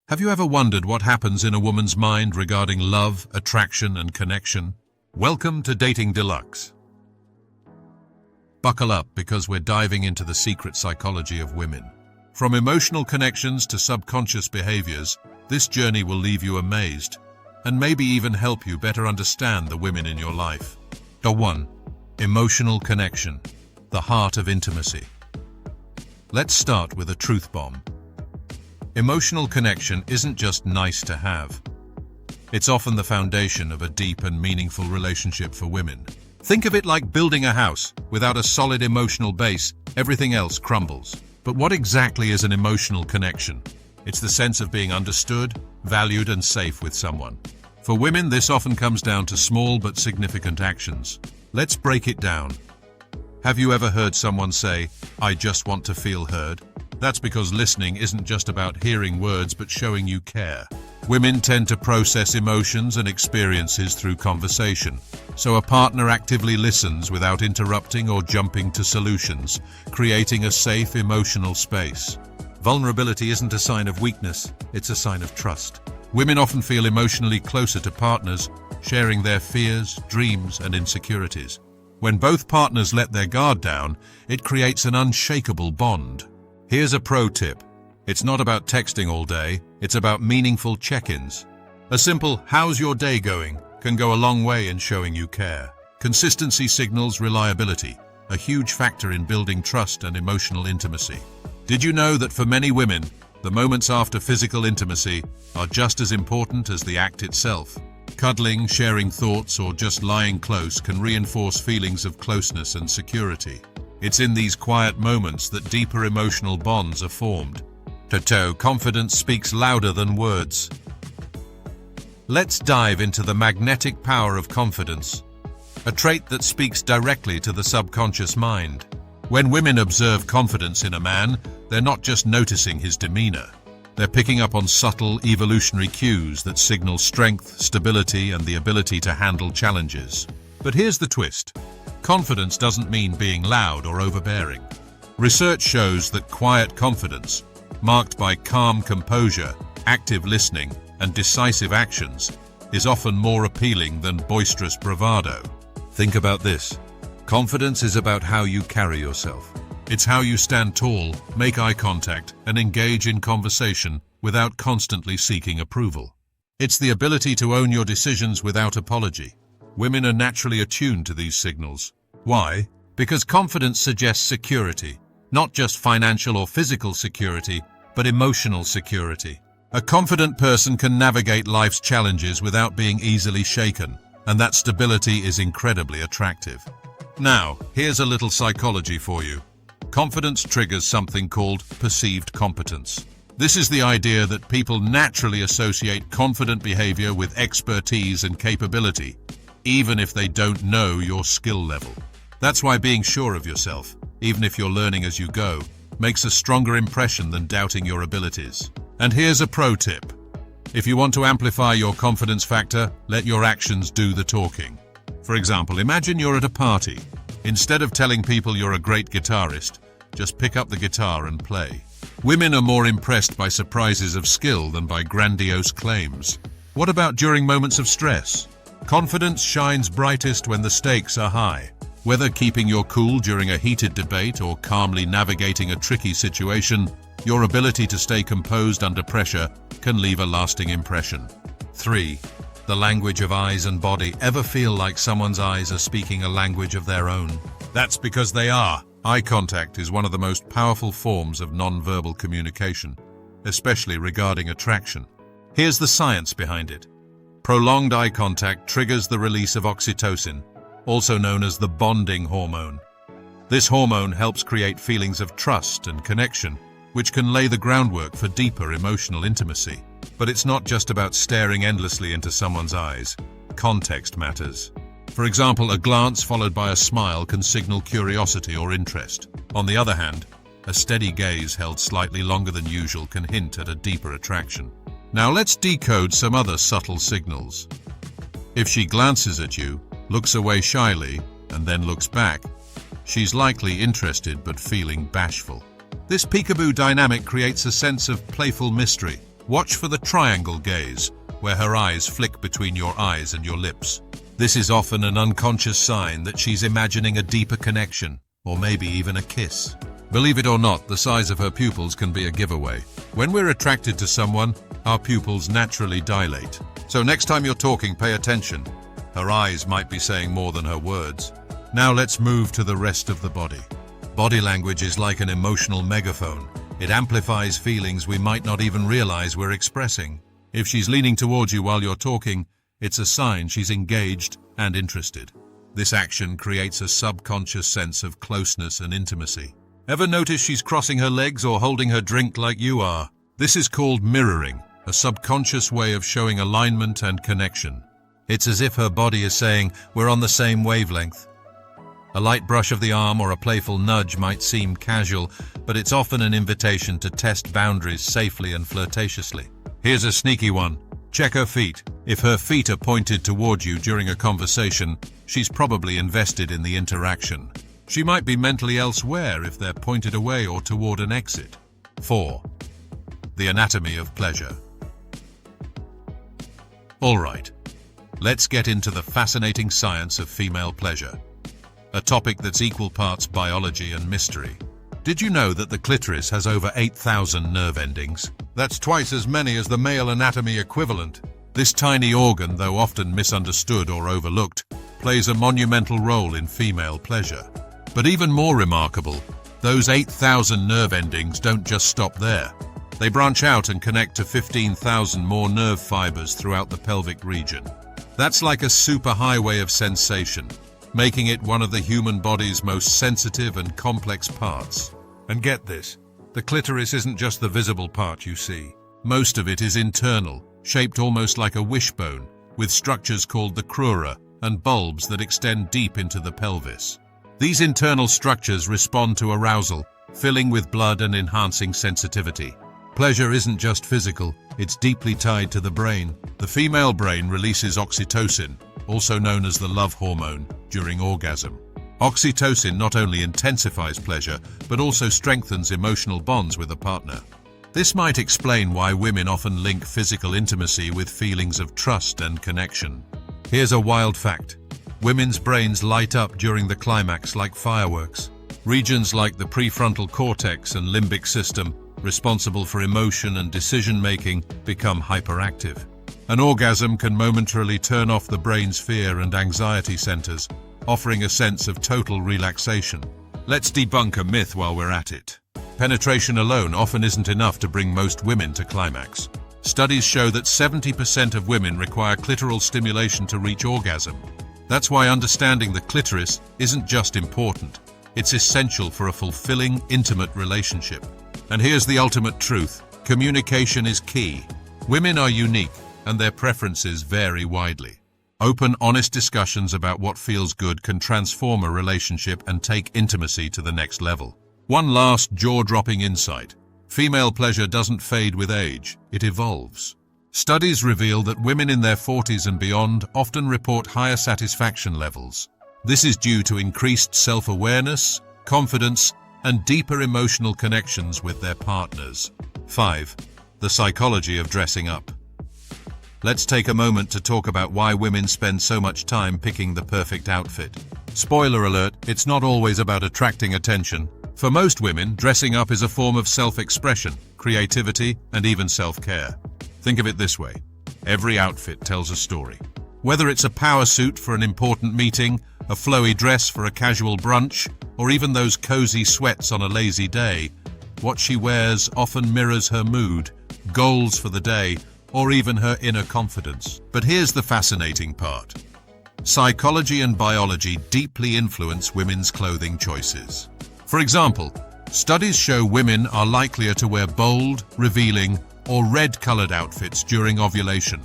Have you ever wondered what happens in a woman's mind regarding love, attraction, and connection? Welcome to Dating Deluxe. Buckle up because we're diving into the secret psychology of women. From emotional connections to subconscious behaviors, this journey will leave you amazed and maybe even help you better understand the women in your life. 1. Emotional connection, the heart of intimacy. Let's start with a truth bomb. Emotional connection isn't just nice to have. It's often the foundation of a deep and meaningful relationship for women. Think of it like building a house. Without a solid emotional base, everything else crumbles. But what exactly is an emotional connection? It's the sense of being understood, valued, and safe with someone. For women, this often comes down to small but significant actions. Let's break it down. Have you ever heard someone say, "I just want to feel heard"? That's because listening isn't just about hearing words but showing you care. Women tend to process emotions and experiences through conversation, so a partner actively listens without interrupting or jumping to solutions, creating a safe emotional space. Vulnerability isn't a sign of weakness, it's a sign of trust. Women often feel emotionally closer to partners, sharing their fears, dreams, and insecurities. When both partners let their guard down, it creates an unshakable bond. Here's a pro tip. It's not about texting all day, it's about meaningful check-ins. A simple "how's your day going" can go a long way in showing you care. Consistency signals reliability, a huge factor in building trust and emotional intimacy. Did you know that for many women, the moments after physical intimacy are just as important as the act itself? Cuddling, sharing thoughts, or just lying close can reinforce feelings of closeness and security. It's in these quiet moments that deeper emotional bonds are formed. Confidence speaks louder than words. Let's dive into the magnetic power of confidence, a trait that speaks directly to the subconscious mind. When women observe confidence in a man, they're not just noticing his demeanor. They're picking up on subtle evolutionary cues that signal strength, stability, and the ability to handle challenges. But here's the twist. Confidence doesn't mean being loud or overbearing. Research shows that quiet confidence, marked by calm composure, active listening, and decisive actions, is often more appealing than boisterous bravado. Think about this. Confidence is about how you carry yourself. It's how you stand tall, make eye contact, and engage in conversation without constantly seeking approval. It's the ability to own your decisions without apology. Women are naturally attuned to these signals. Why? Because confidence suggests security, not just financial or physical security, but emotional security. A confident person can navigate life's challenges without being easily shaken, and that stability is incredibly attractive. Now, here's a little psychology for you. Confidence triggers something called perceived competence. This is the idea that people naturally associate confident behavior with expertise and capability, even if they don't know your skill level. That's why being sure of yourself, even if you're learning as you go, makes a stronger impression than doubting your abilities. And here's a pro tip. If you want to amplify your confidence factor, let your actions do the talking. For example, imagine you're at a party. Instead of telling people you're a great guitarist, just pick up the guitar and play. Women are more impressed by surprises of skill than by grandiose claims. What about during moments of stress? Confidence shines brightest when the stakes are high. Whether keeping your cool during a heated debate or calmly navigating a tricky situation, your ability to stay composed under pressure can leave a lasting impression. 3. The language of eyes and body. Ever feel like someone's eyes are speaking a language of their own? That's because they are. Eye contact is one of the most powerful forms of non-verbal communication, especially regarding attraction. Here's the science behind it. Prolonged eye contact triggers the release of oxytocin, also known as the bonding hormone. This hormone helps create feelings of trust and connection, which can lay the groundwork for deeper emotional intimacy. But it's not just about staring endlessly into someone's eyes. Context matters. For example, a glance followed by a smile can signal curiosity or interest. On the other hand, a steady gaze held slightly longer than usual can hint at a deeper attraction. Now let's decode some other subtle signals. If she glances at you, looks away shyly, and then looks back, she's likely interested but feeling bashful. This peekaboo dynamic creates a sense of playful mystery, Watch for the triangle gaze, where her eyes flick between your eyes and your lips. This is often an unconscious sign that she's imagining a deeper connection, or maybe even a kiss. Believe it or not, the size of her pupils can be a giveaway. When we're attracted to someone, our pupils naturally dilate. So next time you're talking, pay attention. Her eyes might be saying more than her words. Now let's move to the rest of the body. Body language is like an emotional megaphone. It amplifies feelings we might not even realize we're expressing. If she's leaning towards you while you're talking, it's a sign she's engaged and interested. This action creates a subconscious sense of closeness and intimacy. Ever notice she's crossing her legs or holding her drink like you are? This is called mirroring, a subconscious way of showing alignment and connection. It's as if her body is saying, we're on the same wavelength. A light brush of the arm or a playful nudge might seem casual, but it's often an invitation to test boundaries safely and flirtatiously. Here's a sneaky one. Check her feet. If her feet are pointed toward you during a conversation, she's probably invested in the interaction. She might be mentally elsewhere if they're pointed away or toward an exit. 4. The anatomy of pleasure. All right, let's get into the fascinating science of female pleasure, a topic that's equal parts biology and mystery. Did you know that the clitoris has over 8,000 nerve endings? That's twice as many as the male anatomy equivalent. This tiny organ, though often misunderstood or overlooked, plays a monumental role in female pleasure. But even more remarkable, those 8,000 nerve endings don't just stop there. They branch out and connect to 15,000 more nerve fibers throughout the pelvic region. That's like a superhighway of sensation, making it one of the human body's most sensitive and complex parts. And get this, the clitoris isn't just the visible part you see. Most of it is internal, shaped almost like a wishbone, with structures called the crura and bulbs that extend deep into the pelvis. These internal structures respond to arousal, filling with blood and enhancing sensitivity. Pleasure isn't just physical, it's deeply tied to the brain. The female brain releases oxytocin, also known as the love hormone, during orgasm. Oxytocin not only intensifies pleasure, but also strengthens emotional bonds with a partner. This might explain why women often link physical intimacy with feelings of trust and connection. Here's a wild fact. Women's brains light up during the climax like fireworks. Regions like the prefrontal cortex and limbic system, responsible for emotion and decision-making, become hyperactive. An orgasm can momentarily turn off the brain's fear and anxiety centers, offering a sense of total relaxation. Let's debunk a myth while we're at it. Penetration alone often isn't enough to bring most women to climax. Studies show that 70% of women require clitoral stimulation to reach orgasm. That's why understanding the clitoris isn't just important, it's essential for a fulfilling, intimate relationship. And here's the ultimate truth. Communication is key. Women are unique, and their preferences vary widely. Open, honest discussions about what feels good can transform a relationship and take intimacy to the next level. One last jaw-dropping insight. Female pleasure doesn't fade with age, it evolves. Studies reveal that women in their 40s and beyond often report higher satisfaction levels. This is due to increased self-awareness, confidence, and deeper emotional connections with their partners. 5. The psychology of dressing up. Let's take a moment to talk about why women spend so much time picking the perfect outfit. Spoiler alert, it's not always about attracting attention. For most women, dressing up is a form of self-expression, creativity, and even self-care. Think of it this way. Every outfit tells a story. Whether it's a power suit for an important meeting, a flowy dress for a casual brunch, or even those cozy sweats on a lazy day, what she wears often mirrors her mood, goals for the day, or even her inner confidence. But here's the fascinating part. Psychology and biology deeply influence women's clothing choices. For example, studies show women are likelier to wear bold, revealing, or red-colored outfits during ovulation.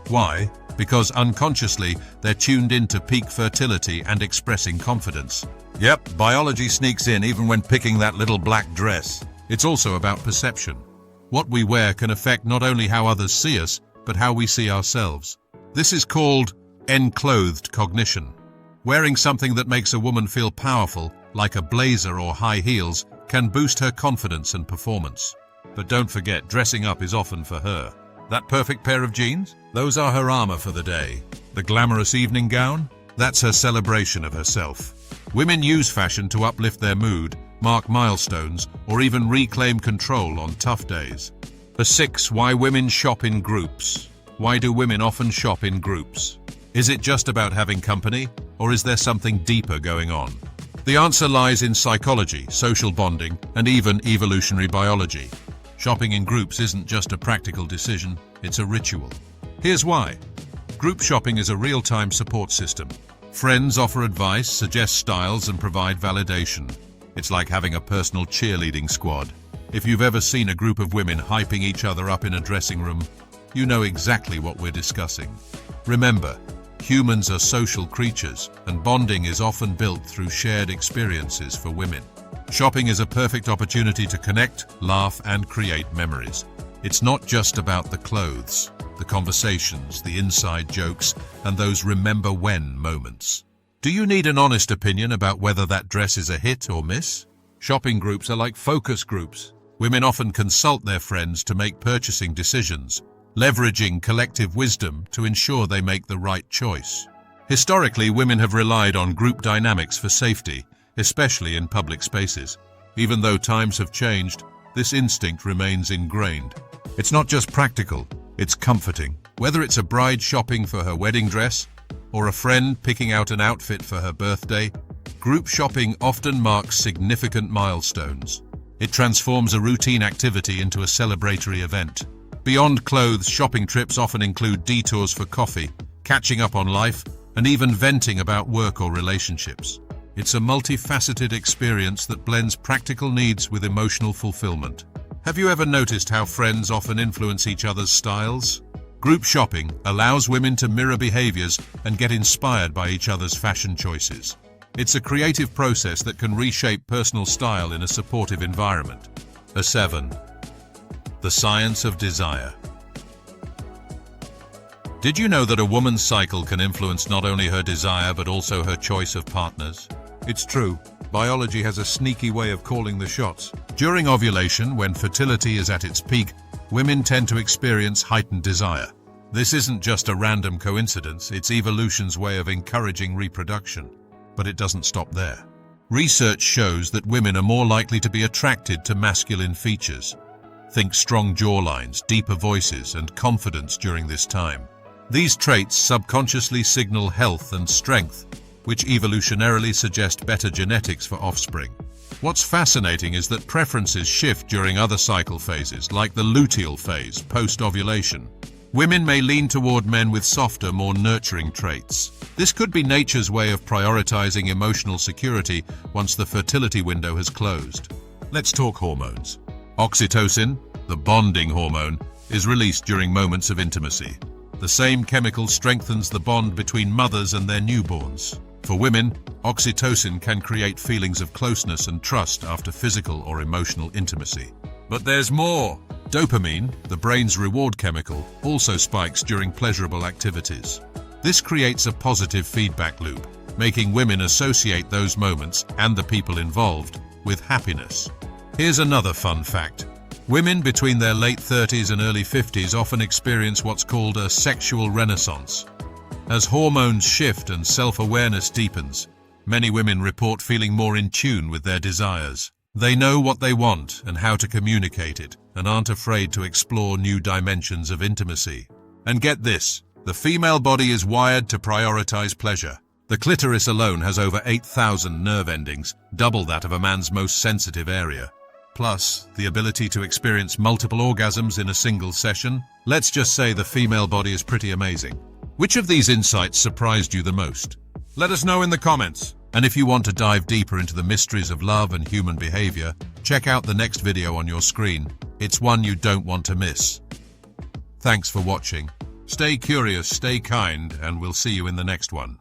Why? Because unconsciously, they're tuned into peak fertility and expressing confidence. Yep, biology sneaks in even when picking that little black dress. It's also about perception. What we wear can affect not only how others see us, but how we see ourselves. This is called enclothed cognition. Wearing something that makes a woman feel powerful, like a blazer or high heels, can boost her confidence and performance. But don't forget, dressing up is often for her. That perfect pair of jeans? Those are her armor for the day. The glamorous evening gown? That's her celebration of herself. Women use fashion to uplift their mood, mark milestones, or even reclaim control on tough days. 6. Why women shop in groups. Why do women often shop in groups? Is it just about having company, or is there something deeper going on? The answer lies in psychology, social bonding, and even evolutionary biology. Shopping in groups isn't just a practical decision, it's a ritual. Here's why. Group shopping is a real-time support system. Friends offer advice, suggest styles, and provide validation. It's like having a personal cheerleading squad. If you've ever seen a group of women hyping each other up in a dressing room, you know exactly what we're discussing. Remember, humans are social creatures, and bonding is often built through shared experiences for women. Shopping is a perfect opportunity to connect, laugh, and create memories. It's not just about the clothes, the conversations, the inside jokes, and those remember when moments. Do you need an honest opinion about whether that dress is a hit or miss? Shopping groups are like focus groups. Women often consult their friends to make purchasing decisions, leveraging collective wisdom to ensure they make the right choice. Historically, women have relied on group dynamics for safety, especially in public spaces. Even though times have changed, this instinct remains ingrained. It's not just practical, it's comforting. Whether it's a bride shopping for her wedding dress or a friend picking out an outfit for her birthday, group shopping often marks significant milestones. It transforms a routine activity into a celebratory event. Beyond clothes, shopping trips often include detours for coffee, catching up on life, and even venting about work or relationships. It's a multifaceted experience that blends practical needs with emotional fulfillment. Have you ever noticed how friends often influence each other's styles? Group shopping allows women to mirror behaviors and get inspired by each other's fashion choices. It's a creative process that can reshape personal style in a supportive environment. 7. The science of desire. Did you know that a woman's cycle can influence not only her desire but also her choice of partners? It's true. Biology has a sneaky way of calling the shots. During ovulation, when fertility is at its peak, women tend to experience heightened desire. This isn't just a random coincidence, it's evolution's way of encouraging reproduction. But it doesn't stop there. Research shows that women are more likely to be attracted to masculine features. Think strong jawlines, deeper voices, and confidence during this time. These traits subconsciously signal health and strength, which evolutionarily suggest better genetics for offspring. What's fascinating is that preferences shift during other cycle phases, like the luteal phase, post-ovulation. Women may lean toward men with softer, more nurturing traits. This could be nature's way of prioritizing emotional security once the fertility window has closed. Let's talk hormones. Oxytocin, the bonding hormone, is released during moments of intimacy. The same chemical strengthens the bond between mothers and their newborns. For women, oxytocin can create feelings of closeness and trust after physical or emotional intimacy. But there's more. Dopamine, the brain's reward chemical, also spikes during pleasurable activities. This creates a positive feedback loop, making women associate those moments and the people involved with happiness. Here's another fun fact. Women between their late 30s and early 50s often experience what's called a sexual renaissance. As hormones shift and self-awareness deepens, many women report feeling more in tune with their desires. They know what they want and how to communicate it, and aren't afraid to explore new dimensions of intimacy. And get this, the female body is wired to prioritize pleasure. The clitoris alone has over 8,000 nerve endings, double that of a man's most sensitive area. Plus, the ability to experience multiple orgasms in a single session. Let's just say the female body is pretty amazing. Which of these insights surprised you the most? Let us know in the comments. And if you want to dive deeper into the mysteries of love and human behavior, check out the next video on your screen. It's one you don't want to miss. Thanks for watching. Stay curious, stay kind, and we'll see you in the next one.